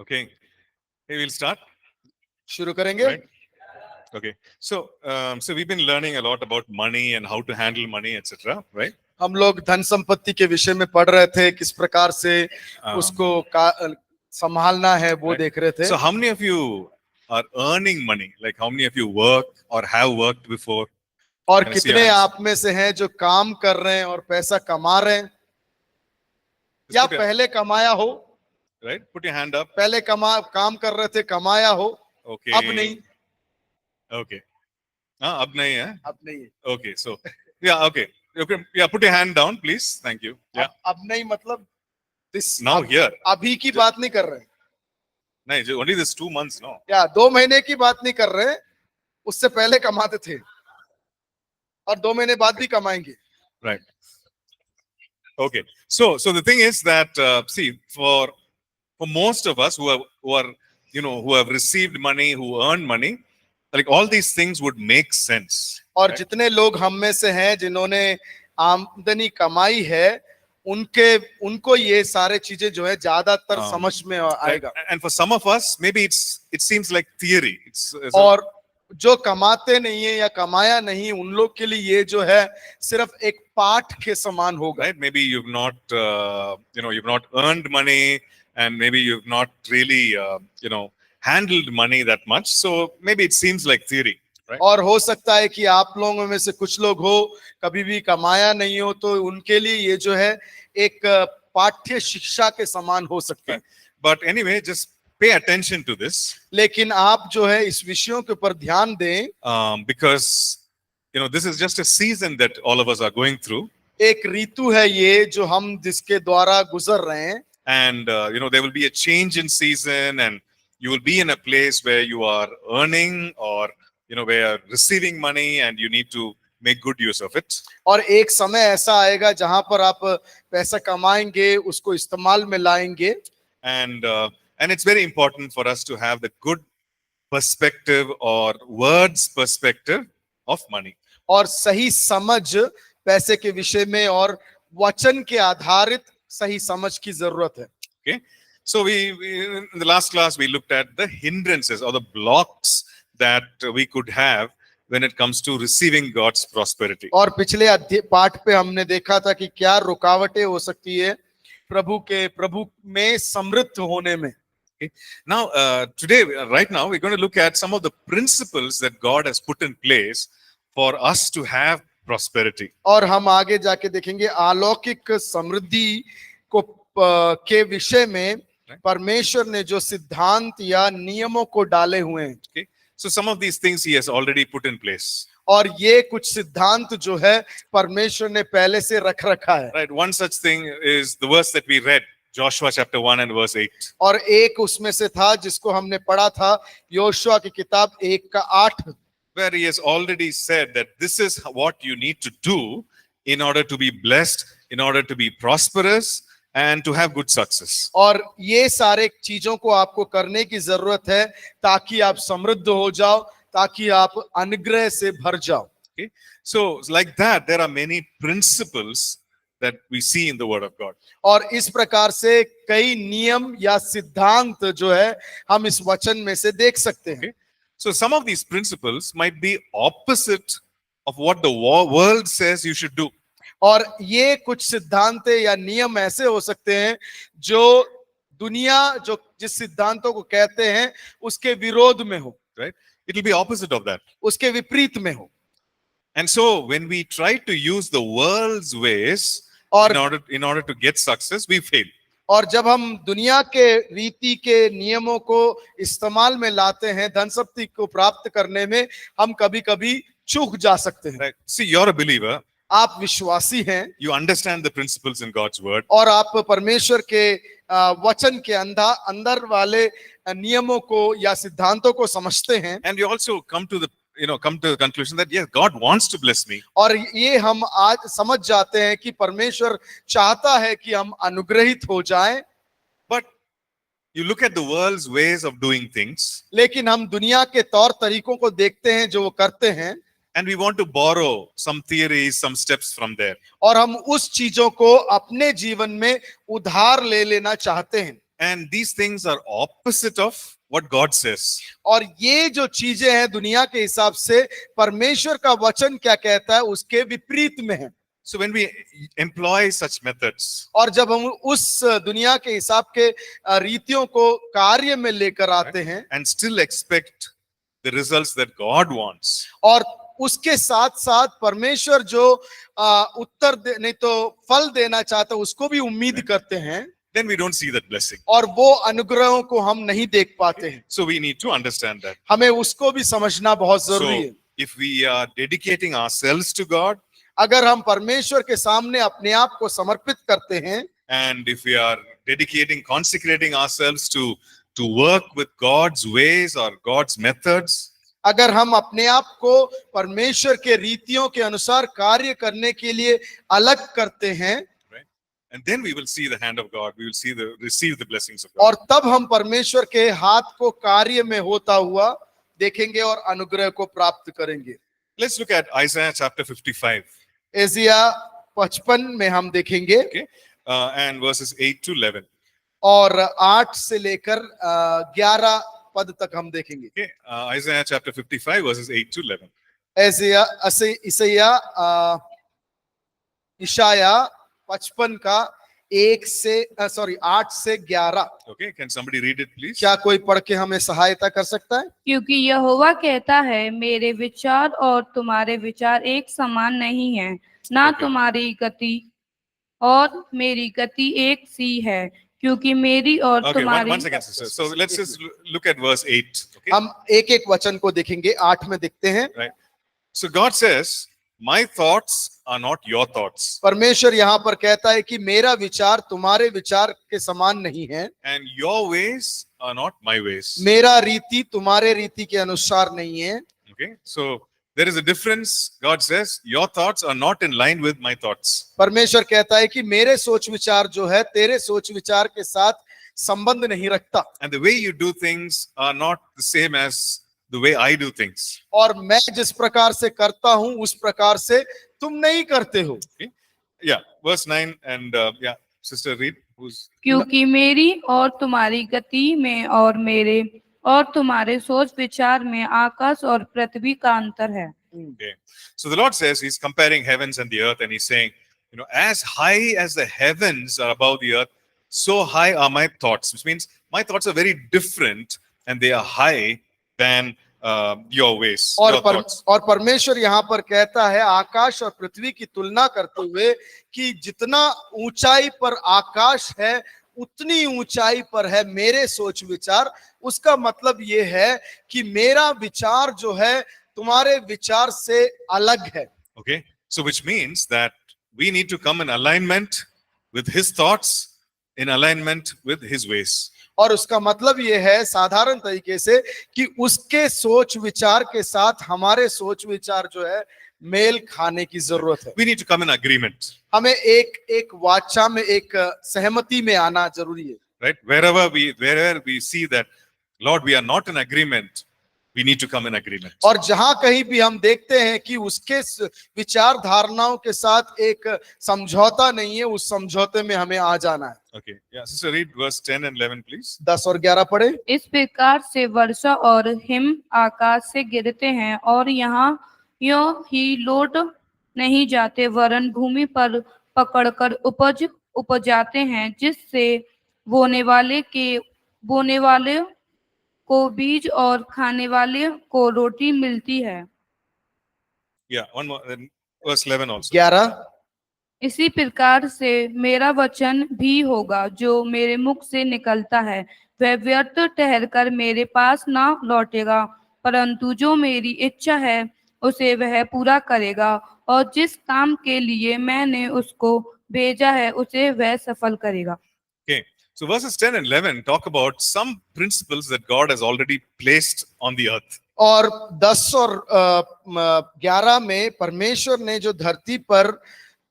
Okay. Hey, we'll start. शुरू करेंगे. Right. Okay. So we've been learning a lot about money and how to handle money, etc. Right? हम लोग धन संपत्ति के विषय में पढ़ रहे थे, किस प्रकार से उसको संभालना है वो Right. देख रहे थे. So how many of you are earning money? Like how many of you work or have worked before? और Can I see your कितने hands? आप में से हैं जो काम कर रहे हैं और पैसा कमा रहे हैं, Just या put your- पहले कमाया हो, right? Put your hand up. पहले काम कर रहे थे, कमाया हो, Okay. अब नहीं. Okay. अब नहीं है. अब नहीं है. Okay. So yeah. Okay. Yeah. Put your hand down, please. Thank you. Yeah. अब नहीं मतलब this Now here. अभी की बात नहीं कर रहे हैं, नहीं, only this 2 months, no. या 2 महीने की बात नहीं कर रहे हैं, उससे पहले कमाते थे और 2 महीने बाद भी कमाएंगे. Right. Okay. So the thing is that see, for most of us who are who have received money, who earn money, like all these things would make sense. और right? जितने लोग हम में से हैं जिन्होंने आमदनी कमाई है, उनको ये सारे चीजें जो है ज्यादातर समझ में आएगा. And for some of us, maybe it seems like theory. और जो कमाते नहीं है या कमाया नहीं, उन लोग के लिए ये जो है सिर्फ एक पाठ के समान होगा. Right? Maybe you've not you've not earned money, and maybe you've not really handled money that much. So maybe it seems like theory. Right? और हो सकता है कि आप लोगों में से कुछ लोग हो कभी भी कमाया नहीं हो, तो उनके लिए ये जो है एक पाठ्य शिक्षा के समान हो सकता है. But anyway, just pay attention to this. लेकिन आप जो है इस विषयों के ऊपर ध्यान दें, because this is just a season that all of us are going through. एक ऋतु है ये जो हम जिसके द्वारा गुजर रहे हैं. And there will be a change in season, and you will be in a place where you are earning or where you are receiving money, and you need to make good use of it. और एक समय ऐसा आएगा जहां पर आप पैसा कमाएंगे, उसको इस्तेमाल में लाएंगे. And it's very important for us to have the good perspective or words perspective of money. और सही समझ पैसे के विषय में और वचन के आधारित सही समझ की जरूरत है. Okay, so we in the last class we looked at the hindrances or the blocks that we could have when it comes to receiving God's prosperity. और पिछले पाठ पे हमने देखा था कि क्या रुकावटें हो सकती है प्रभु में समृद्ध होने में. Okay. Now, today, right now, we're going to look at some of the principles that God has put in place for us to have prosperity. और हम आगे जाके देखेंगे अलौकिक समृद्धि के विषय में परमेश्वर ने जो सिद्धांत या नियमों को डाले हुए हैं. Okay. So some of these things He has already put in place. और ये कुछ सिद्धांत जो है परमेश्वर ने पहले से रखा है. Right. One such thing is the verse that we read, Joshua chapter 1 and verse 8. और एक उसमें से था जिसको हमने पढ़ा था, योशुआ की किताब 1:8, where he has already said that this is what you need to do in order to be blessed, in order to be prosperous, and to have good success. और ये सारे चीजों को आपको करने की जरूरत है ताकि आप समृद्ध हो जाओ, ताकि आप अनुग्रह से भर जाओ. Okay? So like that, there are many principles that we see in the Word of God. और इस प्रकार से कई नियम या सिद्धांत जो है हम इस वचन में से देख सकते हैं. Okay? So some of these principles might be opposite of what the world says you should do. और ये कुछ सिद्धांत या नियम ऐसे हो सकते हैं जो दुनिया जो जिस सिद्धांतों को कहते हैं उसके विरोध में हो. Right? It will be opposite of that. उसके विपरीत में हो. And so when we try to use the world's ways in order to get success, we fail. और जब हम दुनिया के रीति के नियमों को इस्तेमाल में लाते हैं धन संपत्ति को प्राप्त करने में, हम कभी-कभी चूक जा सकते हैं. Right? See, you're a believer. आप विश्वासी हैं. You understand the principles in God's word. और आप परमेश्वर के वचन के अंदर वाले नियमों को या सिद्धांतों को समझते हैं. And you also come to the conclusion that yes, God wants to bless me. और ये हम आज समझ जाते हैं कि परमेश्वर चाहता है कि हम अनुग्रहित हो जाएं. But you look at the world's ways of doing things. लेकिन हम दुनिया के तौर तरीकों को देखते हैं जो वो करते हैं. And we want to borrow some theories, some steps from there. और हम उस चीजों को अपने जीवन में उधार ले लेना चाहते हैं. And these things are opposite of what God says. और ये जो चीजें हैं दुनिया के हिसाब से परमेश्वर का वचन क्या कहता है उसके विपरीत में है। So when we employ such methods, और जब हम उस दुनिया के हिसाब के रीतियों को कार्य में लेकर आते हैं and still expect the results that God wants, और उसके साथ साथ परमेश्वर जो नहीं तो फल देना चाहता है उसको भी उम्मीद करते हैं, then we don't see that blessing. और वो अनुग्रहों को हम नहीं देख पाते हैं। So we need to understand that. हमें उसको भी समझना बहुत जरूरी है। So if we are dedicating ourselves to God, अगर हम परमेश्वर के सामने अपने आप को समर्पित करते हैं, and if we are consecrating ourselves to work with God's ways or God's methods, अगर हम अपने आप को परमेश्वर के रीतियों के अनुसार कार्य करने के लिए अलग करते हैं, right? And then we will see the hand of God. We will receive the blessings of God. और तब हम परमेश्वर के हाथ को कार्य में होता हुआ देखेंगे और अनुग्रह को प्राप्त करेंगे। Let's look at Isaiah chapter 55. Asia 55 में हम देखेंगे, Okay, and verses 8 to 11. और 8 से लेकर 11 पद तक हम देखेंगे। Okay, Isaiah chapter 55 verses 8 to 11. इशाया 55 का 8 से 11। Okay, can somebody read it please? क्या कोई पढ़ के हमें सहायता कर सकता है? क्योंकि यहोवा कहता है, मेरे विचार और तुम्हारे विचार एक समान नहीं है, ना तुम्हारी गति और मेरी गति एक सी है, क्योंकि मेरी और Okay, तुम्हारी। one second, sister. So let's just look at verse 8. Okay, हम एक एक वचन को देखेंगे, 8 में देखते हैं। right. So God says, "My thoughts are not your thoughts, परमेश्वर यहाँ पर कहता है कि मेरा विचार तुम्हारे विचार के समान नहीं है, and your ways are not my ways." मेरा रीति तुम्हारे रीति के अनुसार नहीं है। Okay, so there is a difference. God says, "Your thoughts are not in line with my thoughts." परमेश्वर कहता है कि मेरे सोच विचार जो है तेरे सोच विचार के साथ संबंध नहीं रखता, And the way you do things are not the same as the way I do things. और मैं जिस प्रकार से करता हूं उस प्रकार से तुम नहीं करते हो। Okay, yeah, verse 9 and yeah, sister read. Who's क्योंकि मेरी और तुम्हारी गति में और मेरे और तुम्हारे सोच विचार में आकाश और पृथ्वी का अंतर है। okay? So the Lord says He's comparing heavens and the earth, and He's saying, as high as the heavens are above the earth, so high are my thoughts. Which means my thoughts are very different, and they are high than your ways, your thoughts. और परमेश्वर यहाँ पर कहता है आकाश और पृथ्वी की तुलना करते हुए कि जितना ऊंचाई पर आकाश है उतनी ऊंचाई पर है मेरे सोच विचार। उसका मतलब ये है कि मेरा विचार जो है तुम्हारे विचार से अलग है। Okay, so which means that we need to come in alignment with His thoughts, in alignment with His ways. और उसका मतलब ये है साधारण तरीके से कि उसके सोच विचार के साथ हमारे सोच विचार जो है मेल खाने की जरूरत है। We need to come in agreement. हमें एक वाचा में, एक सहमति में आना जरूरी है। Right? Wherever we see that, Lord, we are not in agreement, we need to come in agreement. और जहां कहीं भी हम देखते हैं कि उसके विचार धारणाओं के साथ एक समझौता नहीं है, उस समझौते में हमें आ जाना है। Okay, yeah, sister, read verse 10 and 11, please. 10 और 11 पढ़े। इस प्रकार से वर्षा और हिम आकाश से गिरते हैं और यहाँ यों ही लौट नहीं जाते, वरन भूमि पर पकड़कर उपज उपजाते हैं, जिससे बोने वाले को बीज और खाने वाले को रोटी मिलती है। Yeah, one more, then verse 11 also. 11। इसी प्रकार से मेरा वचन भी होगा जो मेरे मुख से निकलता है, वह व्यर्थ ठहरकर मेरे पास ना लौटेगा, परंतु जो मेरी इच्छा है उसे वह पूरा करेगा, और जिस काम के लिए मैंने उसको भेजा है उसे वह सफल करेगा। Okay, so verses 10 and 11 talk about some principles that God has already placed on the earth. और 10 और 11 में परमेश्वर ने जो धरती पर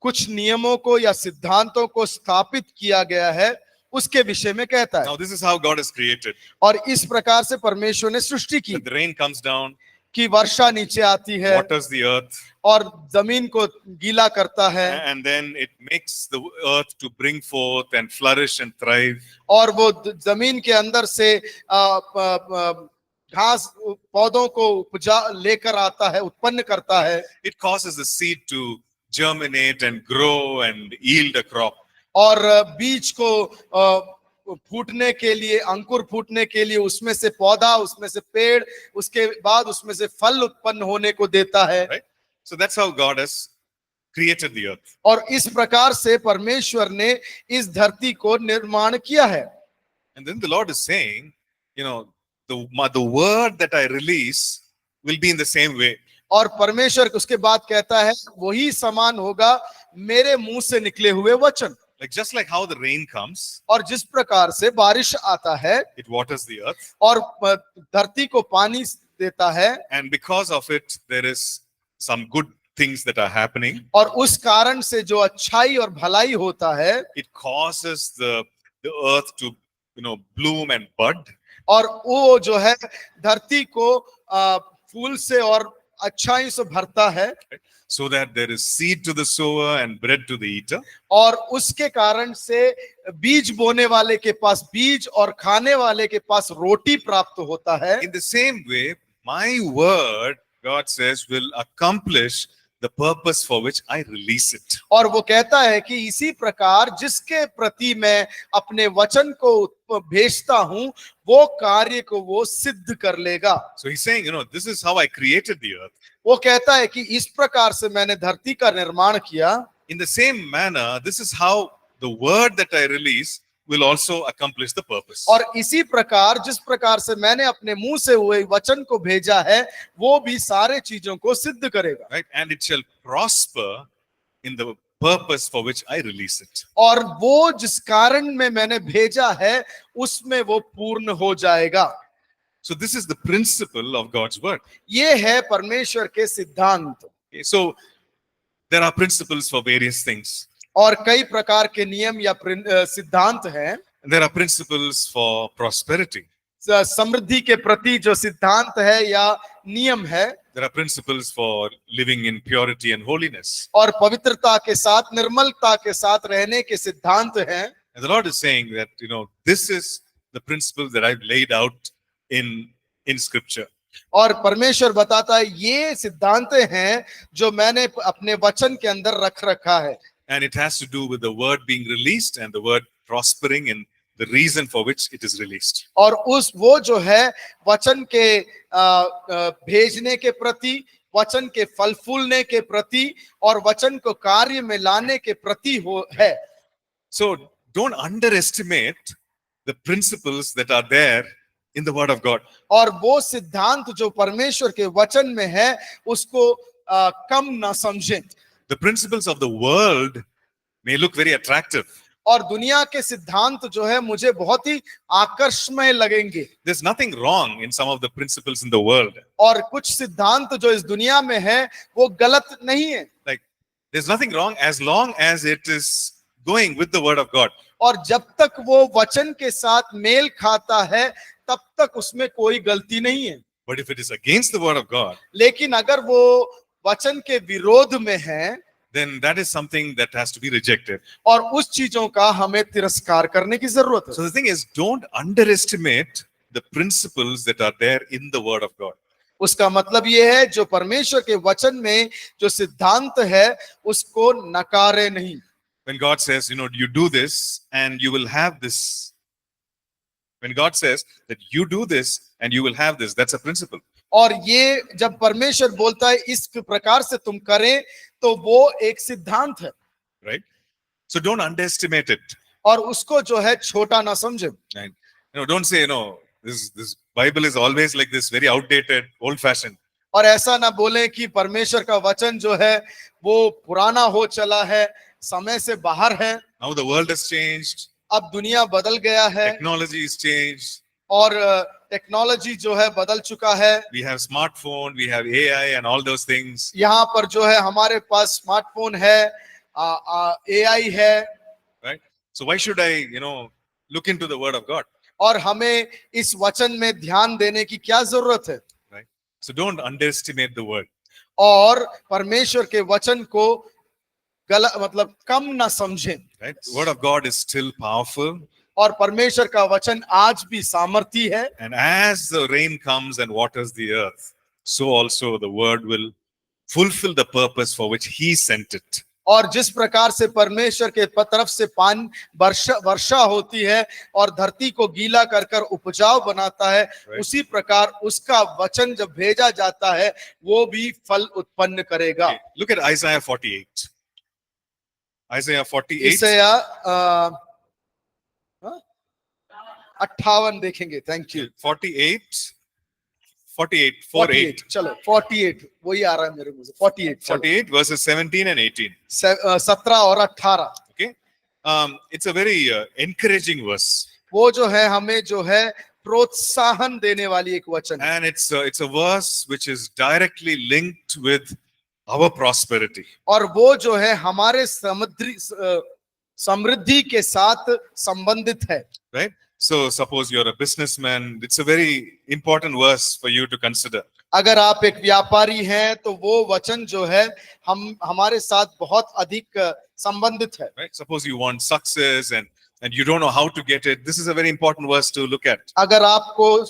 कुछ नियमों को या सिद्धांतों को स्थापित किया गया है उसके विषय में कहता है। Now this is how God has created. और इस प्रकार से परमेश्वर ने सृष्टि की। That the rain comes down, की वर्षा नीचे आती है waters the earth, और जमीन को गीला करता है, and then it makes the earth to bring forth and flourish and thrive. और वो जमीन के अंदर से घास पौधों को उपजा लेकर आता है, उत्पन्न करता है, It causes the seed to germinate and grow and yield a crop. और बीज को फूटने के लिए, अंकुर फूटने के लिए उसमें से पौधा, उसमें से पेड़, उसके बाद उसमें से फल उत्पन्न होने को देता है। Right? So that's how God has created the earth. और इस प्रकार से परमेश्वर ने इस धरती को निर्माण किया है। And then the Lord is saying, you know, the word that I release will be in the same way. और परमेश्वर उसके बाद कहता है वही समान होगा मेरे मुंह से निकले हुए वचन। Like just like how the rain comes, और जिस प्रकार से बारिश आता है it waters the earth, और धरती को पानी देता है, and because of it, there is some good things that are happening. और उस कारण से जो अच्छाई और भलाई होता है, It causes the earth to, you know, bloom and bud. और वो जो है धरती को फूल से और अच्छाई से भरता है, So that there is seed to the sower and bread to the eater. और उसके कारण से बीज बोने वाले के पास बीज और खाने वाले के पास रोटी प्राप्त होता है। In the same way, my word, God says, will accomplish the purpose for which I release it. और वो कहता है कि इसी प्रकार जिसके प्रति मैं अपने वचन को भेजता हूं, वो कार्य को वो सिद्ध कर लेगा। So he's saying, you know, this is how I created the earth. वो कहता है कि इस प्रकार से मैंने धरती का निर्माण किया। In the same manner, this is how the word that I release will also accomplish the purpose. और इसी प्रकार जिस प्रकार से मैंने अपने मुंह से हुए वचन को भेजा है, वो भी सारे चीजों को सिद्ध करेगा। Right? And it shall prosper in the purpose for which I release it. और वो जिस कारण में मैंने भेजा है, उसमें वो पूर्ण हो जाएगा। So this is the principle of God's word. ये है परमेश्वर के सिद्धांत। Okay, so there are principles for various things. और कई प्रकार के नियम या सिद्धांत हैं। There are principles for prosperity. समृद्धि के प्रति जो सिद्धांत है या नियम है। There are principles for living in purity and holiness. और पवित्रता के साथ, निर्मलता के साथ रहने के सिद्धांत हैं। And the Lord is saying that, you know, this is the principle that I've laid out in scripture. और परमेश्वर बताता है ये सिद्धांत हैं जो मैंने अपने वचन के अंदर रख रखा है। And it has to do with the word being released and the word prospering and the reason for which it is released. और वो जो है वचन के भेजने के प्रति, वचन के फल फूलने के प्रति और वचन को कार्य में लाने के प्रति है। So don't underestimate the principles that are there in the word of God. और वो सिद्धांत जो परमेश्वर के वचन में है उसको कम ना समझें। The principles of the world may look very attractive. और दुनिया के सिद्धांत जो है मुझे बहुत ही आकर्षणीय लगेंगे। There's nothing wrong in some of the principles in the world. और कुछ सिद्धांत जो इस दुनिया में है वो गलत नहीं है। Like there's nothing wrong as long as it is going with the word of God. और जब तक वो वचन के साथ मेल खाता है तब तक उसमें कोई गलती नहीं है। But if it is against the word of God, लेकिन अगर वो वचन के विरोध में है, then that is something that has to be rejected. और उस चीजों का हमें तिरस्कार करने की जरूरत है। So the thing is, don't underestimate the principles that are there in the word of God. उसका मतलब ये है जो परमेश्वर के वचन में जो सिद्धांत है उसको नकारे नहीं। When God says, you know, you do this and you will have this. When God says that you do this and you will have this, that's a principle. और ये जब परमेश्वर बोलता है इस प्रकार से तुम करें तो वो एक सिद्धांत है। Right? So don't underestimate it. और उसको जो है छोटा ना समझे। And, you know, don't say, you know, this Bible is always like this, very outdated, old-fashioned. और ऐसा ना बोले कि परमेश्वर का वचन जो है वो पुराना हो चला है, समय से बाहर है। Now the world has changed. अब दुनिया बदल गया है। Technology is changed. और टेक्नोलॉजी जो है बदल चुका है। We have smartphone, we have AI and all those things. यहाँ पर जो है हमारे पास स्मार्टफोन है, AI है। Right? So why should I, you know, look into the word of God? और हमें इस वचन में ध्यान देने की क्या जरूरत है? Right? So don't underestimate the word. और परमेश्वर के वचन को गलत मतलब कम ना समझें। Right? The word of God is still powerful. और परमेश्वर का वचन आज भी सामर्थी है। And as the rain comes and waters the earth, so also the word will fulfill the purpose for which he sent it. और जिस प्रकार से परमेश्वर के तरफ से पानी वर्षा होती है और धरती को गीला कर कर उपजाऊ बनाता है, उसी प्रकार उसका वचन जब भेजा जाता है वो भी फल उत्पन्न करेगा। Okay, look at Isaiah 48. Isaiah 48. ईसाया 58 देखेंगे। Thank you. 48. चलो 48 वही आ रहा है मेरे मुंह से। 48 verses 17 and 18. 17 और 18। Okay. It's a very encouraging verse. वो जो है हमें जो है प्रोत्साहन देने वाली एक वचन है। And it's a verse which is directly linked with our prosperity. और वो जो है हमारे समृद्धि के साथ संबंधित है। Right? So suppose you're a businessman, it's a very important verse for you to consider. अगर आप एक व्यापारी हैं तो वो वचन जो है हमारे साथ बहुत अधिक संबंधित है। Right? Suppose you want success and you don't know how to get it. This is a very important verse to look at. अगर आपको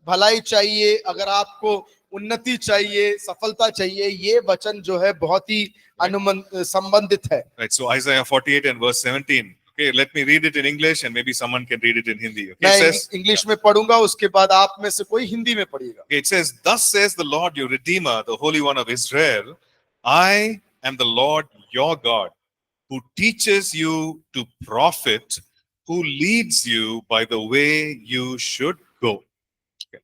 भलाई चाहिए, अगर आपको उन्नति चाहिए, सफलता चाहिए, ये वचन जो है बहुत ही संबंधित है। Right. So Isaiah 48 and verse 17. Okay, let me read it in English and maybe someone can read it in Hindi. Okay, मैं it says, इंग्लिश में पढ़ूंगा, उसके बाद आप में से कोई हिंदी में पढ़िएगा। okay, it says, "Thus says the Lord your Redeemer, the Holy One of Israel, I am the Lord your God, who teaches you to profit, who leads you by the way you should go." Okay.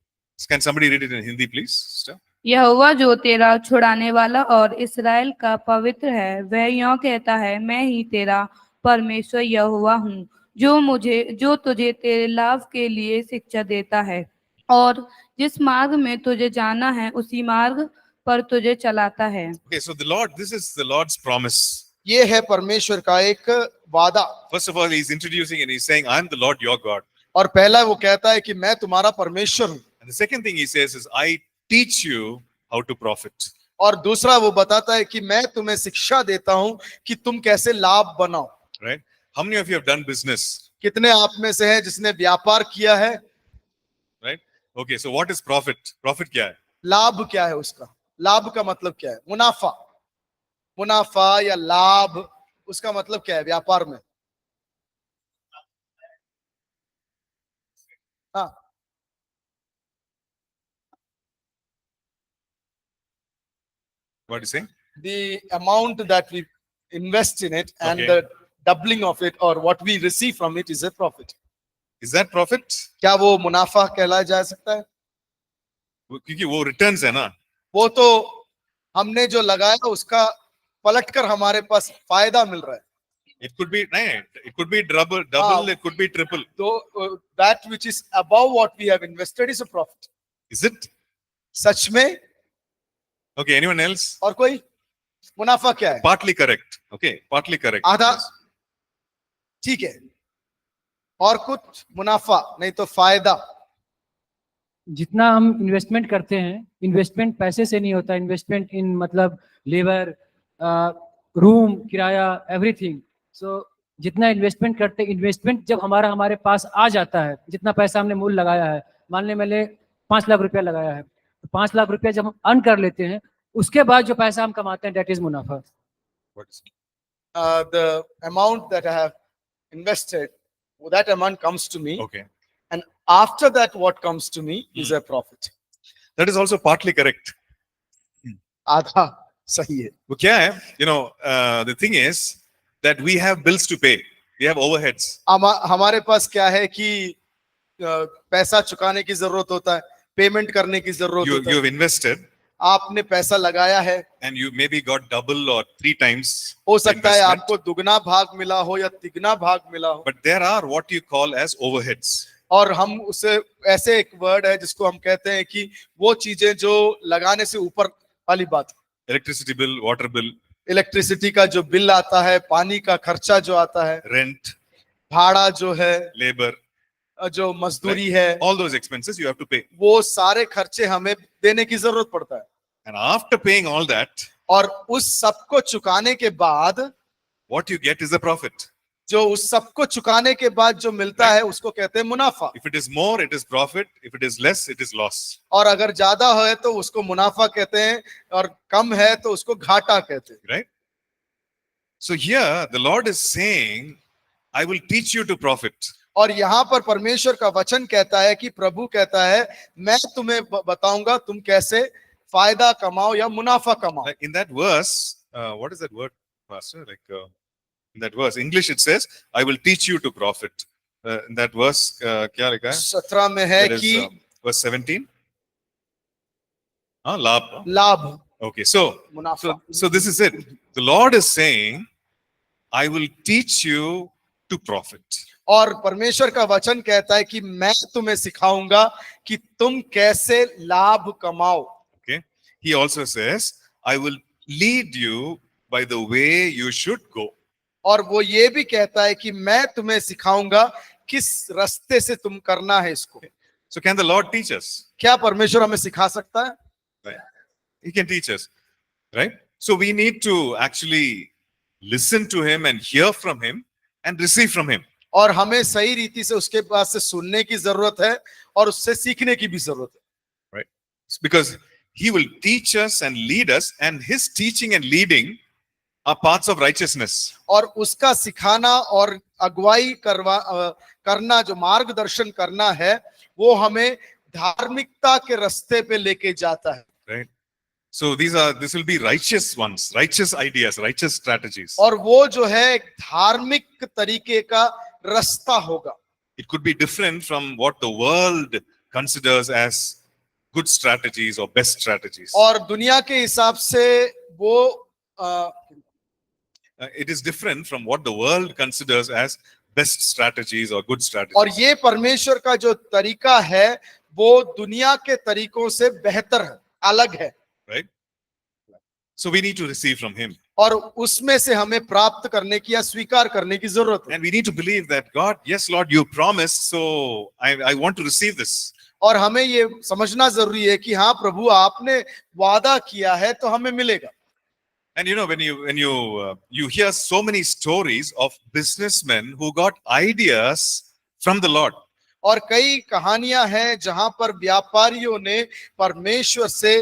Can somebody read it in Hindi, please? Sister? यहोवा जो तेरा छुड़ाने वाला और इस्राएल का पवित्र है, वह यूं कहता है, मैं ही तेरा परमेश्वर यहोवा हूँ, जो तुझे तेरे लाभ के लिए शिक्षा देता है और जिस मार्ग में तुझे जाना है उसी मार्ग पर तुझे चलाता है। Okay, so this is the Lord's promise. ये है परमेश्वर का एक वादा। First of all, he's introducing and he's saying, "I am the Lord your God." और पहला वो कहता है कि मैं तुम्हारा परमेश्वर हूँ। And the second thing he says is, "I teach you how to profit." और दूसरा वो बताता है कि मैं तुम्हें शिक्षा देता हूँ कि तुम कैसे लाभ बनाओ। Right? How many of you have done business? कितने आप में से हैं जिसने व्यापार किया है? Right? Okay, so what is profit? Profit क्या है? लाभ क्या है उसका? लाभ का मतलब क्या है? मुनाफा या लाभ, उसका मतलब क्या है व्यापार में? हाँ, What do you say? the amount that we invest in it and Okay. the doubling of it or what we receive from it is a profit. Is that profit? क्या वो मुनाफा कहलाया जा सकता है? क्योंकि वो returns है ना. वो तो हमने जो लगाया उसका पलटकर हमारे पास फायदा मिल रहा है। It could be double, it could be triple. तो that which is above what we have invested is a profit. Is it? सच में? Okay, anyone else? और कोई? मुनाफा क्या है? Partly correct. Okay, partly correct. आधा Yes. ठीक है। और कुछ मुनाफा नहीं तो फायदा। जितना हम इन्वेस्टमेंट करते हैं, इन्वेस्टमेंट पैसे से नहीं होता, इन्वेस्टमेंट इन मतलब लेबर, रूम किराया, एवरीथिंग। सो जितना इन्वेस्टमेंट करते, इन्वेस्टमेंट जब हमारे पास आ जाता है, जितना पैसा हमने मूल लगाया है, मान ले मैंने 5 लाख रुपया लगाया है, तो 5 लाख रुपया जब हम अर्न कर लेते हैं, उसके बाद जो पैसा हम कमाते हैं, दैट इज मुनाफा। What is it? The amount that I have invested, that amount comes to me, Okay. and after that what comes to me is a profit. That is also partly correct. आधा सही है। वो क्या है? The thing is that we have bills to pay. We have overheads. हमारे पास क्या है कि पैसा चुकाने की जरूरत होता है, पेमेंट करने की जरूरत You होता है। have invested आपने पैसा लगाया है, and you maybe got double or 3 times हो the सकता है investment. आपको दुगना भाग मिला हो या तिगना भाग मिला हो। But there are what you call as overheads. और हम उसे ऐसे एक वर्ड है जिसको हम कहते हैं कि वो चीजें जो लगाने से ऊपर वाली बात। Electricity bill, water bill, electricity का जो बिल आता है, पानी का खर्चा जो आता है, rent, भाड़ा जो है, labor. जो मजदूरी है, all those expenses you have to pay. वो सारे खर्चे हमें देने की जरूरत पड़ता है। And after paying all that, और उस सब को चुकाने के बाद what you get is a profit. जो उस सब को चुकाने के बाद जो मिलता है उसको कहते हैं मुनाफा। If it is more, it is profit. If it is less, it is loss. और अगर ज्यादा है तो उसको मुनाफा कहते हैं और कम है तो उसको घाटा कहते हैं। Right? So here the Lord is saying, I will teach you to profit. और यहाँ पर परमेश्वर का वचन कहता है कि प्रभु कहता है मैं तुम्हें बताऊंगा तुम कैसे फायदा कमाओ या मुनाफा कमाओ। Like in that verse, what is that word, Pastor? In that verse, English it says, I will teach you to profit. In that verse, क्या लिखा है? 17 में है That is, कि verse 17. लाभ. लाभ, Okay, so this is it. The Lord is saying, I will teach you to profit. और परमेश्वर का वचन कहता है कि मैं तुम्हें सिखाऊंगा कि तुम कैसे लाभ कमाओ। Okay. He also says, I will lead you by the way you should go. और वो ये भी कहता है कि मैं तुम्हें सिखाऊंगा किस रास्ते से तुम करना है इसको। So can the Lord teach us? क्या परमेश्वर हमें सिखा सकता है? Right. He can teach us, right? So we need to actually listen to him and hear from him and receive from him. और हमें सही रीति से उसके पास से सुनने की जरूरत है और उससे सीखने की भी जरूरत है। Right? Because he will teach us and lead us, and his teaching and leading are parts of righteousness. और उसका सिखाना और अगुवाई करना जो मार्गदर्शन करना है वो हमें धार्मिकता के रास्ते पे लेके जाता है। Right? So this will be righteous ones, righteous ideas, righteous strategies. और वो जो है एक धार्मिक तरीके का रास्ता होगा। It could be different from what the world considers as good strategies or best strategies. और दुनिया के हिसाब से वो It is different from what the world considers as best strategies or good strategies. और ये परमेश्वर का जो तरीका है वो दुनिया के तरीकों से बेहतर है, अलग है। Right? So we need to receive from him. और उसमें से हमें प्राप्त करने की या स्वीकार करने की जरूरत है। And we need to believe that God, yes, Lord, you promised, so I want to receive this. और हमें ये समझना जरूरी है कि हाँ प्रभु आपने वादा किया है तो हमें मिलेगा। And you know, when you hear so many stories of businessmen who got ideas from the Lord. और कई कहानियां हैं जहां पर व्यापारियों ने परमेश्वर से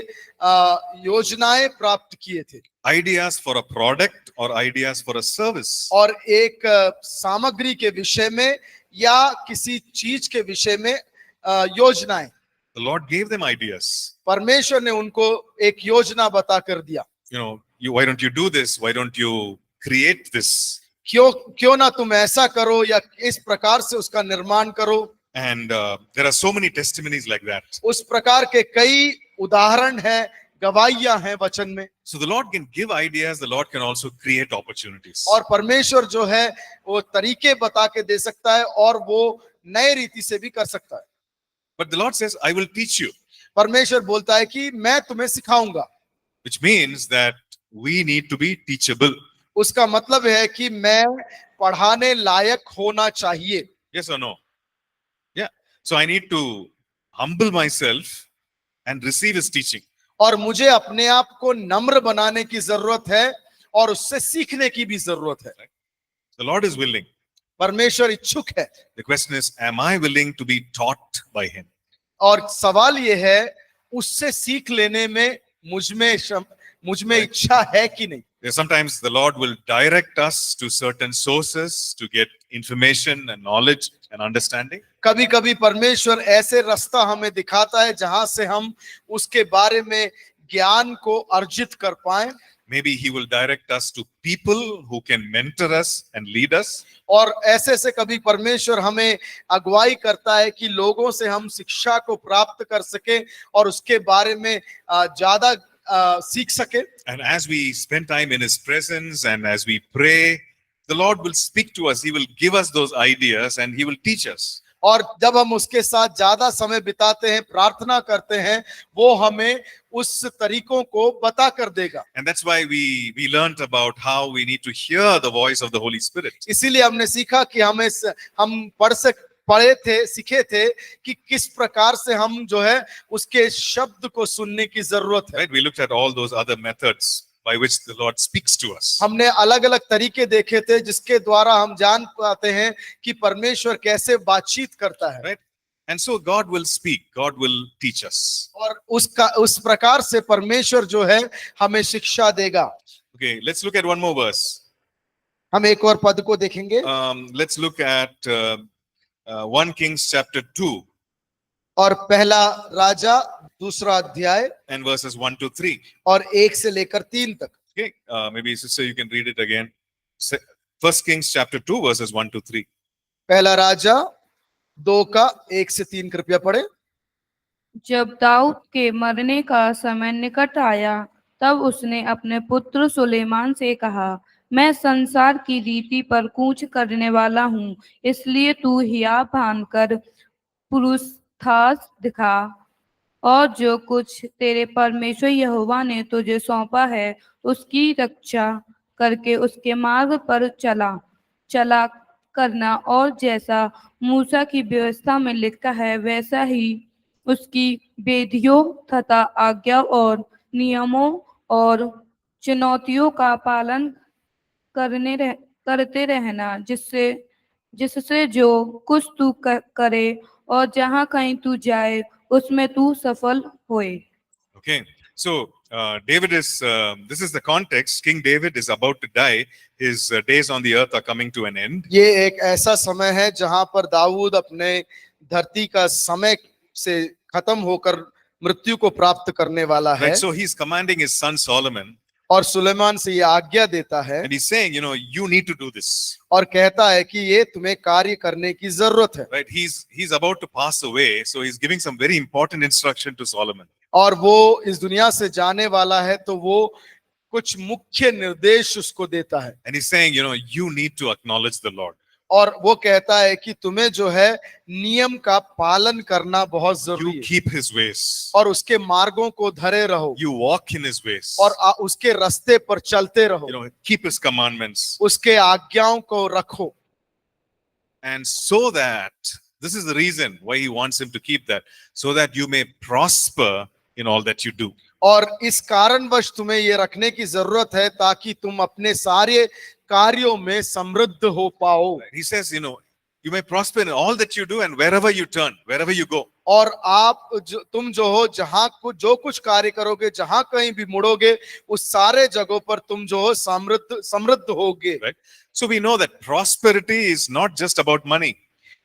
योजनाएं प्राप्त किए थे। Ideas for a product or ideas for a service. और एक सामग्री के विषय में या किसी चीज के विषय में योजनाएं। The Lord gave them ideas. परमेश्वर ने उनको एक योजना बता कर दिया। You know, why don't you do this? Why don't you create this? क्यों ना तुम ऐसा करो या इस प्रकार से उसका निर्माण करो। And there are so many testimonies like that. उस प्रकार के कई उदाहरण हैं, गवाहियां हैं वचन में। So the Lord can give ideas. The Lord can also create opportunities. और परमेश्वर जो है वो तरीके बता के दे सकता है और वो नए रीति से भी कर सकता है। But the Lord says, I will teach you. परमेश्वर बोलता है कि मैं तुम्हें सिखाऊंगा। Which means that we need to be teachable. उसका मतलब है कि मैं पढ़ाने लायक होना चाहिए। Yes or no? Yeah. So I need to humble myself and receive his teaching. और मुझे अपने आप को नम्र बनाने की जरूरत है और उससे सीखने की भी जरूरत है। The Lord is willing. परमेश्वर इच्छुक है। The question is, am I willing to be taught by him? और सवाल ये है उससे सीख लेने में मुझ में इच्छा है कि नहीं। Sometimes the Lord will direct us to certain sources to get information and knowledge and understanding. कभी कभी परमेश्वर ऐसे रास्ता हमें दिखाता है जहां से हम उसके बारे में ज्ञान को अर्जित कर पाएं। Maybe he will direct us to people who can mentor us and lead us. और ऐसे से कभी परमेश्वर हमें अगुवाई करता है कि लोगों से हम शिक्षा को प्राप्त कर सके और उसके बारे में ज्यादा सीख सके। And as we spend time in his presence and as we pray, the Lord will speak to us. He will give us those ideas and he will teach us. और जब हम उसके साथ ज्यादा समय बिताते हैं, प्रार्थना करते हैं, वो हमें उस तरीकों को बता कर देगा। And that's why we learned about how we need to hear the voice of the Holy Spirit. इसीलिए हमने सीखा कि हम पढ़े थे, सीखे थे कि किस प्रकार से हम जो है उसके शब्द को सुनने की जरूरत है। Right? We looked at all those other methods by which the Lord speaks to us. हमने अलग अलग तरीके देखे थे जिसके द्वारा हम जान पाते हैं कि परमेश्वर कैसे बातचीत करता है। Right? And so God will speak, God will teach us. और उस प्रकार से परमेश्वर जो है हमें शिक्षा देगा। Okay, let's look at one more verse. हम एक और पद को देखेंगे Let's look at 1 Kings chapter 2 और पहला राजा दूसरा अध्याय and verses 1 to 3. और 1 से लेकर 3 तक। Okay, maybe sister you can read it again. 1 Kings chapter 2 verses 1 to 3. पहला राजा 2 का 1 से 3 कृपया पढ़े। जब दाऊद के मरने का समय निकट आया, तब उसने अपने पुत्र सुलेमान से कहा, मैं संसार की रीति पर कूच करने वाला हूँ, इसलिए तू हिया बांधकर पुरुषार्थ दिखा और जो कुछ तेरे परमेश्वर यहोवा ने तुझे सौंपा है उसकी रक्षा करके उसके मार्ग पर चला करना, और जैसा मूसा की व्यवस्था में लिखा है वैसा ही उसकी विधियों तथा आज्ञा और नियमों और चुनौतियों का पालन करते रहना, जिससे जो कुछ तू करे और जहाँ कहीं तू जाए उसमें तू सफल होए। Okay, so David is, this is the context. King David is about to die. His days on the earth are coming to an end. ये एक ऐसा समय है जहां पर दाऊद अपने धरती का समय से खत्म होकर मृत्यु को प्राप्त करने वाला है। Right, so he's commanding his son Solomon, और सुलेमान से ये आज्ञा देता है and he's saying, you know, you need to do this. और कहता है कि ये तुम्हें कार्य करने की जरूरत है। Right, he's about to pass away, so he's giving some very important instruction to Solomon. और वो इस दुनिया से जाने वाला है तो वो कुछ मुख्य निर्देश उसको देता है। And he's saying, you know, you need to acknowledge the Lord. और वो कहता है कि तुम्हें जो है नियम का पालन करना बहुत जरूरी You है keep his ways. और उसके मार्गों को धरे रहो You walk in his ways. और उसके रास्ते पर चलते रहो, You know, keep his commandments. उसके आज्ञाओं को रखो। And so that, this is the reason why he wants him to keep that, so that you may prosper in all that you do. और इस कारणवश तुम्हें ये रखने की जरूरत है ताकि तुम अपने सारे कार्यों में समृद्ध हो पाओ। He says, you know, you may prosper in all that you do and wherever you turn, wherever you go. और आप तुम जो हो जहां जो कुछ कार्य करोगे, जहां कहीं भी मुड़ोगे, उस सारे जगहों पर तुम जो हो समृद्ध होगे। Right? So we know that prosperity is not just about money.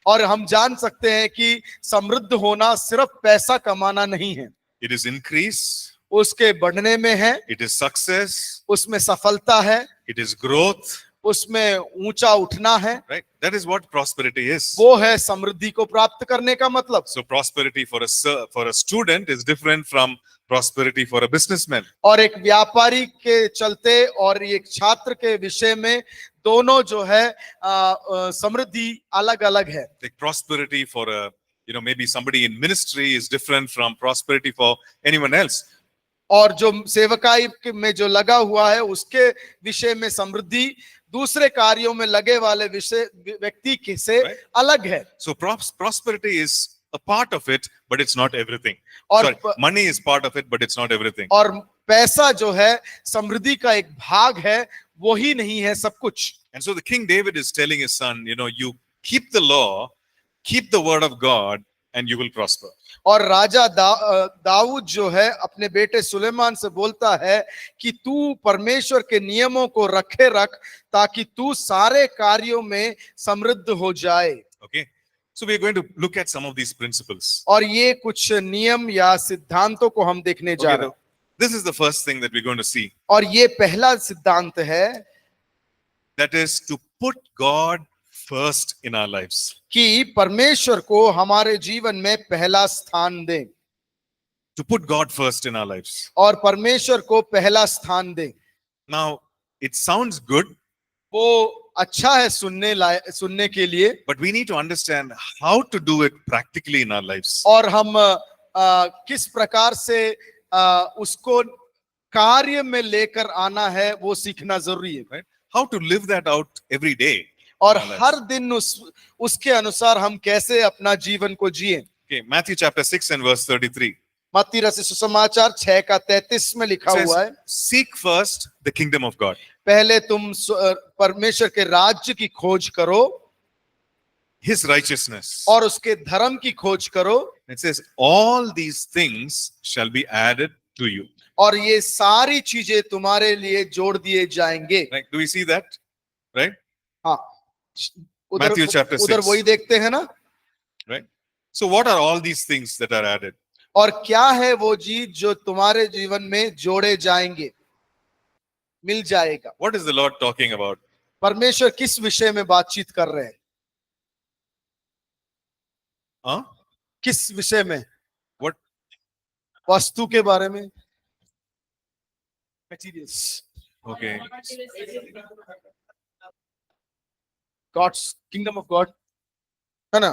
और हम जान सकते हैं कि समृद्ध होना सिर्फ पैसा कमाना नहीं है, It is increase, उसके बढ़ने में है, it is success, उसमें सफलता है, it is growth. उसमें ऊंचा उठना है। Right? That is what prosperity is. वो है समृद्धि को प्राप्त करने का मतलब। So prosperity for a student is different from prosperity for a businessman. और एक व्यापारी के चलते और एक छात्र के विषय में दोनों जो है समृद्धि अलग अलग है। Like prosperity for a, you know, maybe somebody in ministry is different from prosperity for anyone else. और जो सेवकाई में जो लगा हुआ है उसके विषय में समृद्धि दूसरे कार्यों में लगे वाले विषय व्यक्ति के से अलग है। So prosperity is a part of it, but it's not everything. और Sorry, money is part of it, but it's not everything. और पैसा जो है समृद्धि का एक भाग है, वो ही नहीं है सब कुछ। And so the King David is telling his son, you know, you keep the law, keep the word of God, and you will prosper. और राजा दाऊद जो है अपने बेटे सुलेमान से बोलता है कि तू परमेश्वर के नियमों को रख ताकि तू सारे कार्यों में समृद्ध हो जाए। Okay, so we are going to look at some of these principles. और ये कुछ नियम या सिद्धांतों को हम देखने जा रहे हैं। This is the first thing that we're going to see. और ये पहला सिद्धांत है, That is to put God first in our lives. कि परमेश्वर को हमारे जीवन में पहला स्थान दें। To put God first in our lives. और परमेश्वर को पहला स्थान दें। Now, it sounds good. वो अच्छा है सुनने के लिए, But we need to understand how to do it practically in our lives. और हम किस प्रकार से उसको कार्य में लेकर आना है वो सीखना जरूरी है। Right? How to live that out every day. और in our lives. हर दिन उसके अनुसार हम कैसे अपना जीवन को जिए। Okay, Matthew chapter 6 and verse 33. मत्ती रचित सुसमाचार 6:33 में लिखा It हुआ है, says, seek first the kingdom of God, पहले तुम परमेश्वर के राज्य की खोज करो his righteousness. और उसके धर्म की खोज करो, It says, all these things shall be added to you. और ये सारी चीजें तुम्हारे लिए जोड़ दिए जाएंगे। Right? Do we see that? Right? हाँ, Matthew chapter उधर 6. वही देखते हैं ना। Right? So what are all these things that are added? और क्या है वो चीज जो तुम्हारे जीवन में जोड़े जाएंगे, मिल जाएगा। What is the Lord talking about? परमेश्वर किस विषय में बातचीत कर रहे हैं? Huh? किस विषय में? What? वस्तु के बारे में, materials, Okay. God's kingdom of God, है ना।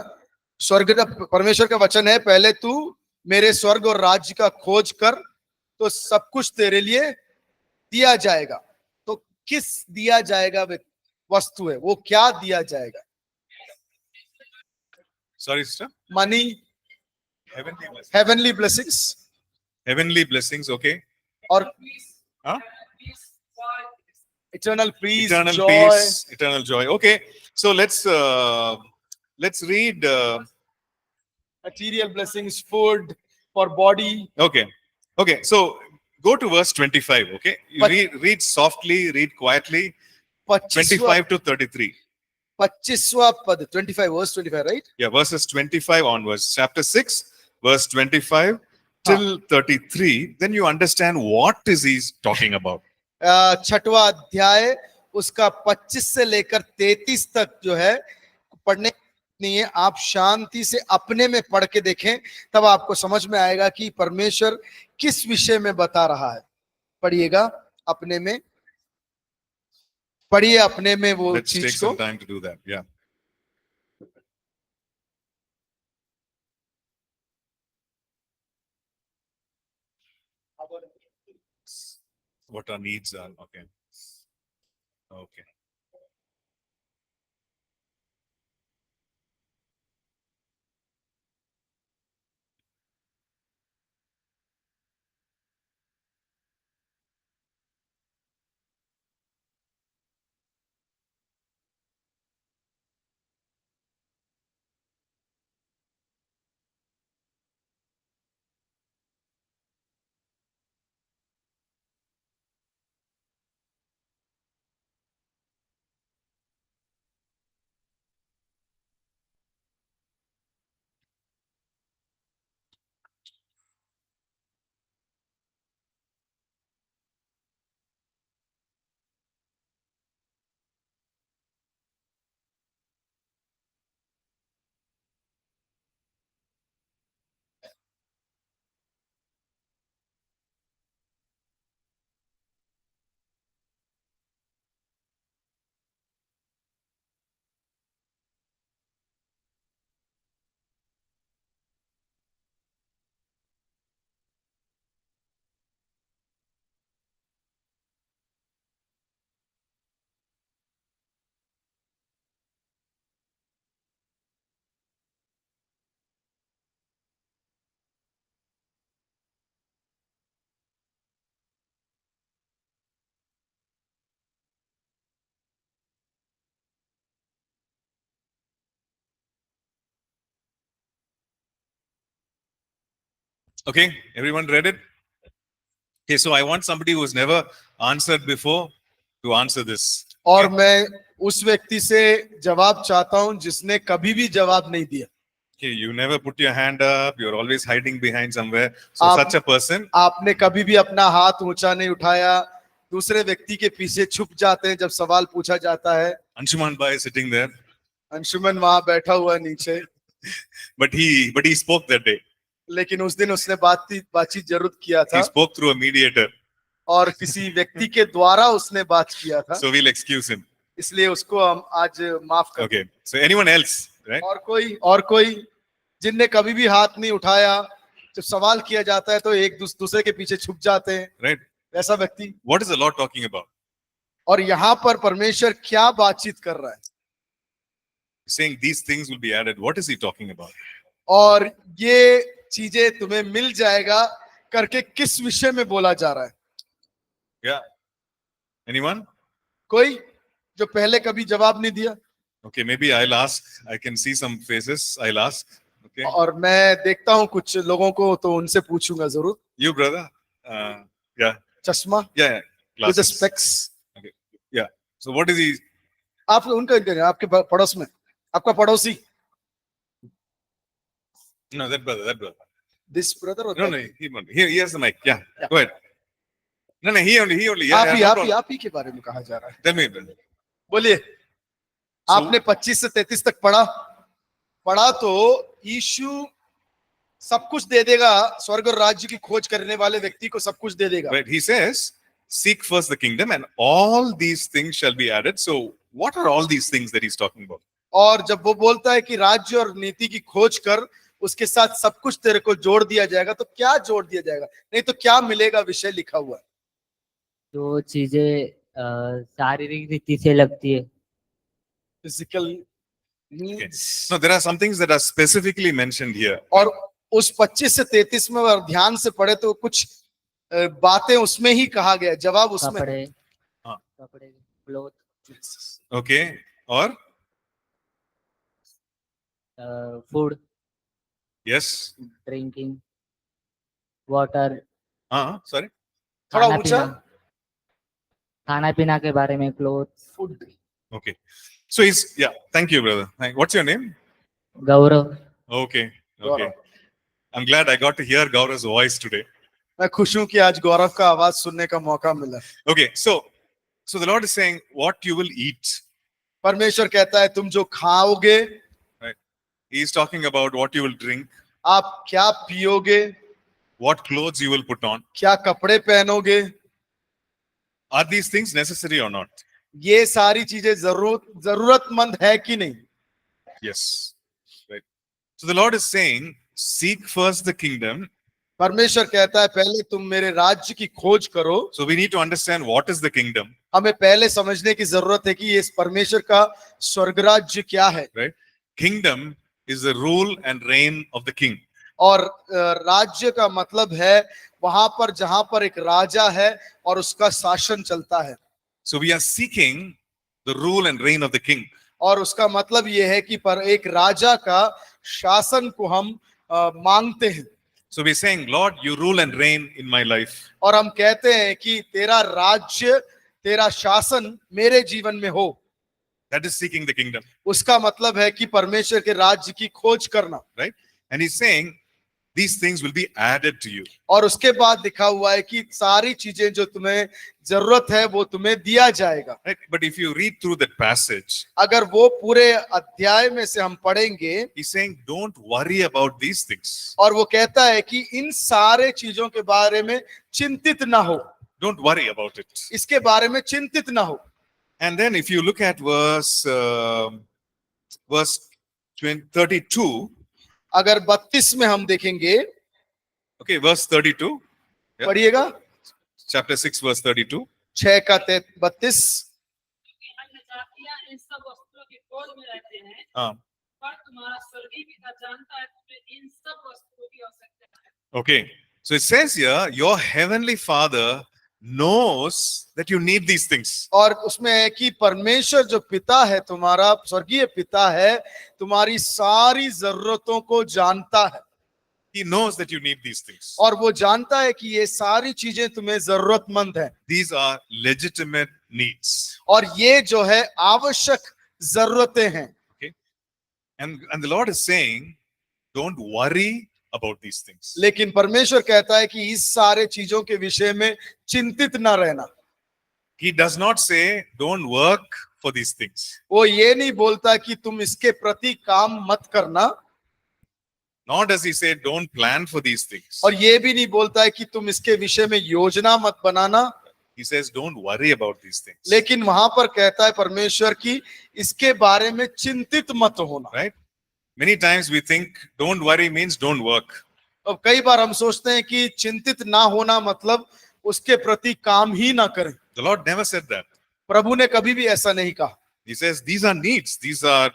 स्वर्ग का परमेश्वर का वचन है, पहले तू मेरे स्वर्ग और राज्य का खोज कर तो सब कुछ तेरे लिए दिया जाएगा। तो किस दिया जाएगा वस्तु है, वो क्या दिया जाएगा? Sorry, sister. Money, Heavenly blessings. Heavenly blessings, Heavenly blessings, okay. और Huh? Eternal peace, Eternal Joy, peace, eternal joy. Okay. So let's read. Material blessings, food for body. Okay. Okay. So go to verse 25. Okay. You But- read softly, read quietly. 25 25 to 33. 25वां पद, 25 verse 25, right. Yeah, verses 25 onwards. Chapter 6, verse 25 till 33. Then you understand what is he talking about. छठवां अध्याय उसका 25 से लेकर 33 तक जो है पढ़ने नहीं है, आप शांति से अपने में पढ़ के देखें, तब आपको समझ में आएगा कि परमेश्वर किस विषय में बता रहा है। पढ़िएगा अपने में, पढ़िए अपने में वो Let's take चीज को। some time to do that. Yeah. What our needs are. Okay. Okay. Okay, everyone read it? Okay, so I want somebody who's never answered before to answer this. और मैं उस व्यक्ति से जवाब चाहता हूं जिसने कभी भी जवाब नहीं दिया। Okay, you never put your hand up, you're always hiding behind somewhere. So आप- such a person, आपने कभी भी अपना हाथ ऊंचा नहीं उठाया, दूसरे व्यक्ति के पीछे छुप जाते हैं जब सवाल पूछा जाता है। Anshuman Bhai is sitting there, Anshuman वहां बैठा हुआ है नीचे, but he spoke that day. लेकिन उस दिन उसने बातचीत जरूर किया था He spoke through a mediator. और किसी व्यक्ति के द्वारा उसने बात किया था, So we'll excuse him. इसलिए उसको हम आज माफ कर। Okay. So anyone else, right? और कोई जिनने कभी भी हाथ नहीं उठाया, जब सवाल किया जाता है तो एक दूसरे के पीछे छुप जाते हैं, Right? ऐसा व्यक्ति। What is the Lord talking about? और यहाँ पर परमेश्वर क्या बातचीत कर रहा है? saying these things will be added. What is he talking about? और ये चीजें तुम्हें मिल जाएगा करके किस विषय में बोला जा रहा है? Yeah. Anyone? कोई जो पहले कभी जवाब नहीं दिया? Okay, maybe I'll ask. I can see some faces. I'll ask. Okay. और मैं देखता हूं कुछ लोगों को, तो उनसे पूछूंगा जरूर. You, brother? Yeah. चश्मा, Yeah. with the Glasses. specs. Okay. Yeah. So what is he? आप उनका आपके पड़ोस में, आपका पड़ोसी. No, that brother. That brother. This brother or No, that? no. He has the mic. Yeah. Yeah. Go ahead. No, he only. Yeah. आप yeah, ही no आप problem. ही के बारे में कहा जा रहा है. Tell me, brother. बोलिए. आपने 25 से 33 तक पढ़ा तो यीशु सब कुछ दे देगा. स्वर्ग और राज्य की खोज करने वाले व्यक्ति को सब कुछ दे देगा. Right. He says, seek first the kingdom and all these things shall be added. So what are all these things that he's talking about? और जब वो बोलता है कि राज्य और नीति की खोज कर, उसके साथ सब कुछ तेरे को जोड़ दिया जाएगा, तो क्या जोड़ दिया जाएगा? नहीं तो क्या मिलेगा? विषय लिखा हुआ है. जो चीजें शारीरिक रीति से लगती है, physical needs. No, there are some things that are specifically mentioned here. और उस 25 से 33 में अगर ध्यान से पढ़े तो कुछ बातें उसमें ही कहा गया. जवाब उसमें. कपड़े, हाँ. कपड़े, cloth, Okay. Or? Food, Yes. Drinking, water, Sorry. थोड़ा खाना ऊंचा. पीना, खाना पीना के बारे में, cloth. Food. Okay. So yeah. Thank you, brother. What's your name? Gaurav. Okay. Gaurav. Okay. I'm glad I got to hear Gaurav's voice today. मैं खुश हूं कि आज गौरव का आवाज सुनने का मौका मिला. Okay. So the Lord is saying what you will eat. परमेश्वर कहता है तुम जो खाओगे. He's talking about what you will drink, आप क्या पियोगे, what clothes you will put on. क्या कपड़े पहनोगे. Are these things necessary or not? ये सारी चीजें जरूरतमंद है कि नहीं? Yes. Right. So the Lord is saying, seek first the kingdom. परमेश्वर कहता है पहले तुम मेरे राज्य की खोज करो. So we need to understand what is the kingdom. हमें पहले समझने की जरूरत है कि ये परमेश्वर का स्वर्ग राज्य क्या है. Right. Kingdom is the rule and reign of the king. और राज्य का मतलब है वहां पर जहां पर एक राजा है और उसका शासन चलता है. So we are seeking the rule and reign of the king. और उसका मतलब ये है कि पर एक राजा का शासन को हम मांगते हैं. So we're saying, Lord, you rule and reign in my life. और हम कहते हैं कि तेरा राज्य, तेरा शासन मेरे जीवन में हो. That is seeking the kingdom. उसका मतलब है कि परमेश्वर के राज्य की खोज करना. Right? And he's saying, these things will be added to you. और उसके बाद लिखा हुआ है कि सारी चीजें जो तुम्हें जरूरत है वो तुम्हें दिया जाएगा. Right? But if you read through that passage, अगर वो पूरे अध्याय में से हम पढ़ेंगे, he's saying, don't worry about these things. और वो कहता है कि इन सारे चीजों के बारे में चिंतित ना हो. Don't worry about it. इसके बारे में चिंतित ना हो. And then if you look at verse 32, अगर 32 में हम देखेंगे, okay, verse 32, Yeah. पढ़िएगा. chapter 6, verse 32. 6 का 32. अन्य जातियां इन सब वस्तुओं की खोज में रहते हैं, हाँ. पर तुम्हारा स्वर्गीय पिता जानता है तुम्हें इन सब वस्तुओं की आवश्यकता है. Okay, so it says here, your heavenly Father knows that you need these things. और उसमें है कि परमेश्वर जो पिता है, तुम्हारा स्वर्गीय पिता है, तुम्हारी सारी जरूरतों को जानता है. He knows that you need these things. और वो जानता है कि ये सारी चीजें तुम्हें जरूरतमंद है. These are legitimate needs. और ये जो है आवश्यक जरूरतें हैं. And the Lord is saying, don't worry about these things. लेकिन परमेश्वर कहता है कि इस सारे चीजों के विषय में चिंतित ना रहना. He does not say, don't work for these things. वो ये नहीं बोलता कि तुम इसके प्रति काम मत करना. Nor does he say, don't plan for these things. और ये भी नहीं बोलता है कि तुम इसके विषय में योजना मत बनाना. He says, don't worry about these things. लेकिन वहां पर कहता है परमेश्वर की इसके बारे में चिंतित मत होना. Right? Many times we think, don't worry means don't work. अब कई बार हम सोचते हैं कि चिंतित ना होना मतलब उसके प्रति काम ही ना करें. The Lord never said that. प्रभु ने कभी भी ऐसा नहीं कहा. He says, these are needs. These are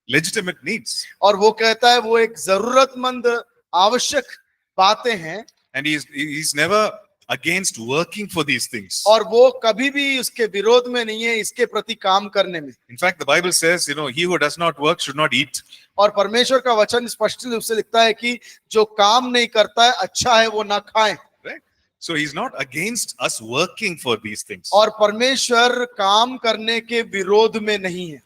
legitimate needs. और वो कहता है वो एक जरूरतमंद आवश्यक बातें हैं, And he's never against working for these things. और वो कभी भी उसके विरोध में नहीं है इसके प्रति काम करने में। In fact, the Bible says, he who does not work should not eat. और परमेश्वर का वचन स्पष्ट रूप से लिखता है कि जो काम नहीं करता है अच्छा है वो ना खाए। Right? So he's not against us working for these things. और परमेश्वर काम करने के विरोध में नहीं है,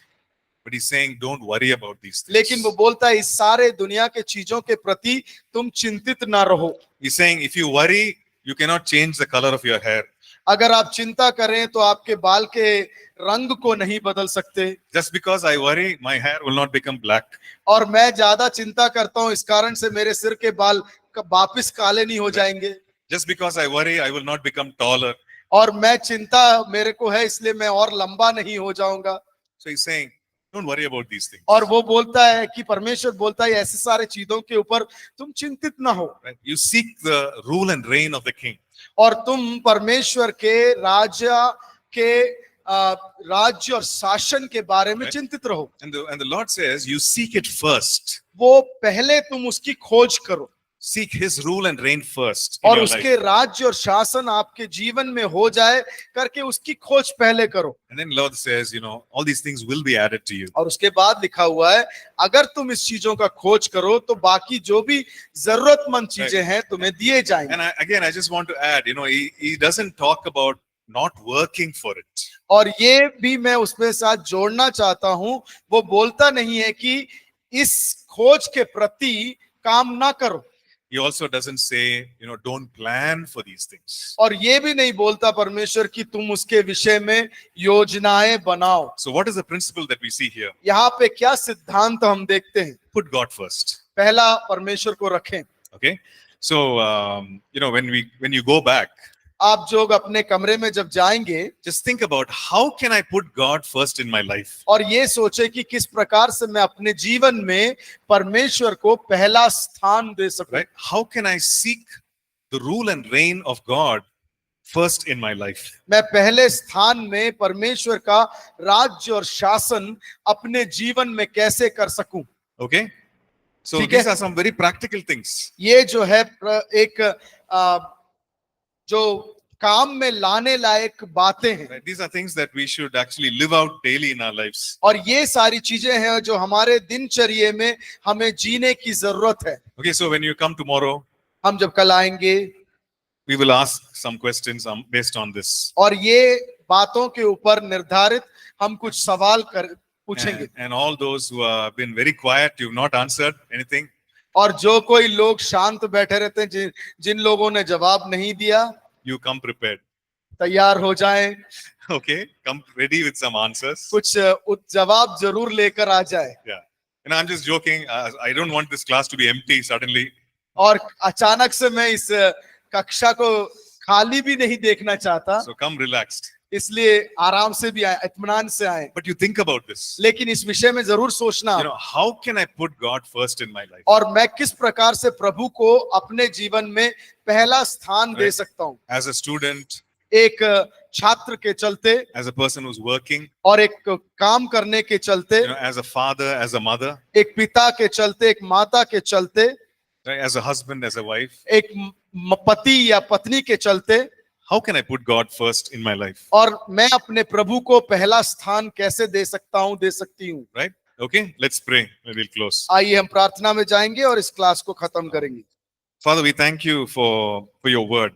But he's saying, don't worry about these things. लेकिन वो बोलता है इस सारे दुनिया के चीजों के प्रति तुम चिंतित ना रहो। He's saying, if you worry, you cannot change the color of your hair. अगर आप चिंता करें तो आपके बाल के रंग को नहीं बदल सकते। Just because I worry, my hair will not become black. और मैं ज्यादा चिंता करता हूं इस कारण से मेरे सिर के बाल वापिस काले नहीं हो जाएंगे। Just because I worry, I will not become taller. और मैं चिंता मेरे को है इसलिए मैं और लंबा नहीं हो जाऊंगा। So he's saying, don't worry about these things. और वो बोलता है कि परमेश्वर बोलता है ऐसे सारे चीजों के ऊपर तुम चिंतित ना हो, Right? You seek the rule and reign of the king. और तुम परमेश्वर के राज्य और शासन के बारे में Right. चिंतित रहो। And the Lord says, you seek it first. वो पहले तुम उसकी खोज करो, Seek his rule and reign first in और your उसके life. राज्य और शासन आपके जीवन में हो जाए करके उसकी खोज पहले करो। And then Lord says, all these things will be added to you. और उसके बाद लिखा हुआ है अगर तुम इस चीजों का खोज करो तो बाकी जो भी जरूरतमंद चीजें हैं तुम्हें दिए जाएंगे। And I just want to add, he doesn't talk about not working for it. और ये भी मैं उसमें साथ जोड़ना चाहता हूं, वो बोलता नहीं है कि इस खोज के प्रति काम ना करो। He also doesn't say, don't plan for these things. और ये भी नहीं बोलता परमेश्वर कि तुम उसके विषय में योजनाएं बनाओ। So what is the principle that we see here? यहाँ पे क्या सिद्धांत हम देखते हैं? Put God first. पहला परमेश्वर को रखें। Okay. So, when you go back, आप जो अपने कमरे में जब जाएंगे just think about how can I put God first in my life? और ये सोचे कि किस प्रकार से मैं अपने जीवन में परमेश्वर को पहला स्थान दे सकूं। Right? How can I seek the rule and reign of God first in my life? मैं पहले स्थान में परमेश्वर का राज्य और शासन अपने जीवन में कैसे कर सकूं। Okay. So ठीक these है? are some very practical things. ये जो है एक जो काम में लाने लायक बातें हैं, Right? These are things that we should actually live out daily in our lives. और ये सारी चीजें हैं जो हमारे दिनचर्या में हमें जीने की जरूरत है। Okay. So when you come tomorrow, हम जब कल आएंगे we will ask some questions based on this. और ये बातों के ऊपर निर्धारित हम कुछ सवाल पूछेंगे। And all those who have been very quiet, you've not answered anything. और जो कोई लोग शांत बैठे रहते हैं, जिन लोगों ने जवाब नहीं दिया, You come prepared. तैयार हो जाएं, Okay. Come ready with some answers. कुछ जवाब जरूर लेकर आ जाए। Yeah. And I'm just joking. I don't want this class to be empty suddenly. और अचानक से मैं इस कक्षा को खाली भी नहीं देखना चाहता, So come relaxed. इसलिए आराम से भी आए, इत्मीनान से आए। But you think about this. लेकिन इस विषय में जरूर सोचना, How can I put God first in my life? और मैं किस प्रकार से प्रभु को अपने जीवन में पहला स्थान दे Right. सकता हूँ। As a student, एक छात्र के चलते, as a person who's working, और एक काम करने के चलते, as a father, as a mother, एक पिता के चलते, एक माता के चलते, right? As a husband, as a wife. एक पति या पत्नी के चलते, How can I put God first in my life? और मैं अपने प्रभु को पहला स्थान कैसे दे सकता हूँ, दे सकती हूँ। Right? Okay. Let's pray. We'll close. आइए हम प्रार्थना में जाएंगे और इस क्लास को खत्म करेंगे। Father, we thank you for your word.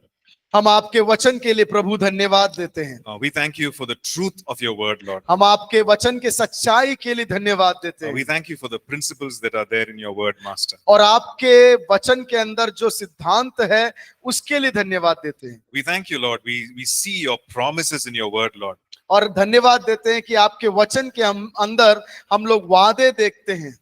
हम आपके वचन के लिए प्रभु धन्यवाद देते हैं। We thank you for the truth of your word, Lord. हम आपके वचन के सच्चाई के लिए धन्यवाद देते We हैं, thank you for the principles that are there in your word, Master. और आपके वचन के अंदर जो सिद्धांत है उसके लिए धन्यवाद देते हैं। We thank you, Lord. We see your promises in your word, Lord. और धन्यवाद देते हैं कि आपके वचन के अंदर हम लोग वादे देखते हैं।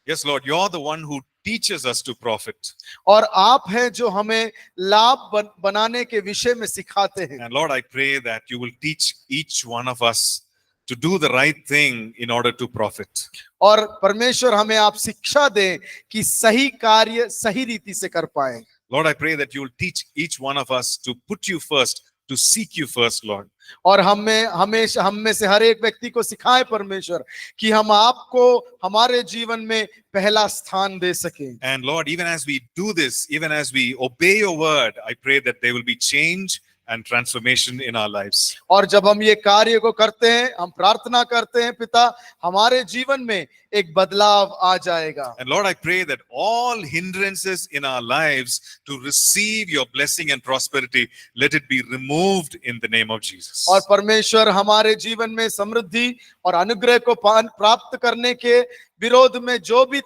Yes, Lord, you're the one who teaches us to profit. और आप हैं जो हमें लाभ बनाने के विषय में सिखाते हैं। And Lord, I pray that you will teach each one of us to do the right thing in order to profit. और परमेश्वर हमें आप शिक्षा दें कि सही कार्य सही रीति से कर पाए। Lord, I pray that you will teach each one of us to put you first to seek you first, Lord. और हम में से हर एक व्यक्ति को सिखाए परमेश्वर कि हम आपको हमारे जीवन में पहला स्थान दे सकें। And Lord, even as we do this, even as we obey your word, I pray that there will be change and transformation in our lives. और जब हम ये कार्य को करते हैं, हम प्रार्थना करते हैं पिता, हमारे जीवन में एक बदलाव आ जाएगा। And Lord, I pray that all hindrances in our lives to receive your blessing and prosperity, let it be removed in the name of Jesus. और परमेश्वर हमारे जीवन में समृद्धि और अनुग्रह को प्राप्त करने के विरोध में जो भी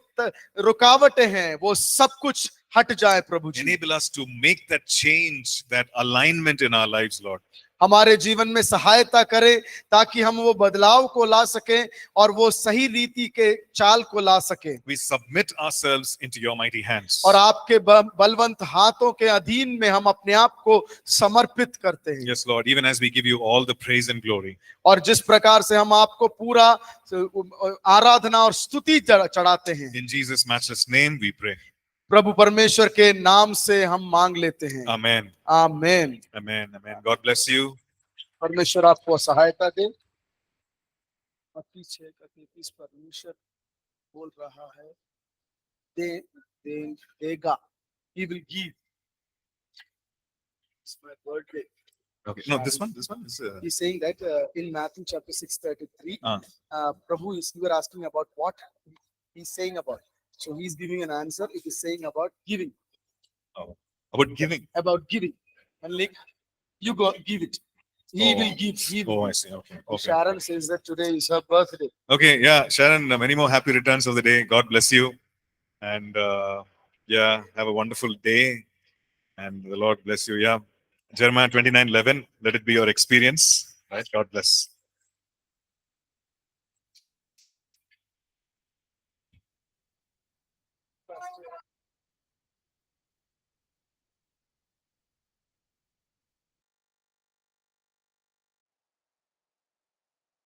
रुकावटें हैं, वो सब कुछ हट जाए प्रभु जी। Enable us to make that change, that alignment in our lives, Lord. हमारे जीवन में सहायता करें ताकि हम वो बदलाव को ला सकें और वो सही रीति के चाल को ला सकें। We submit ourselves into your mighty hands. और आपके बलवंत हाथों के अधीन में हम अपने आप को समर्पित करते हैं। Yes, Lord, even as we give you all the praise and glory. और जिस प्रकार से हम आपको पूरा आराधना और स्तुति चढ़ाते हैं, In Jesus' matchless name we pray. प्रभु परमेश्वर के नाम से हम मांग लेते हैं। Amen. Amen. Amen. Amen. God bless you. परमेश्वर आपको सहायता दे। मत्ती 6:33 परमेश्वर बोल रहा है, देगा। He will give. It's my birthday. Okay. No, this one is. He's saying that in Matthew chapter 6:33, Ah. Prabhu is, you were asking about what he's saying about. So he's giving an answer. It is saying about giving. About giving. About giving. And like, you go give it. He Oh. will give. He will Oh, I give. see. Okay. Okay. Sharon says that today is her birthday. Okay. Yeah, Sharon, many more happy returns of the day. God bless you. And yeah, have a wonderful day. And the Lord bless you. Yeah. Jeremiah 29:11. Let it be your experience. Right. God bless.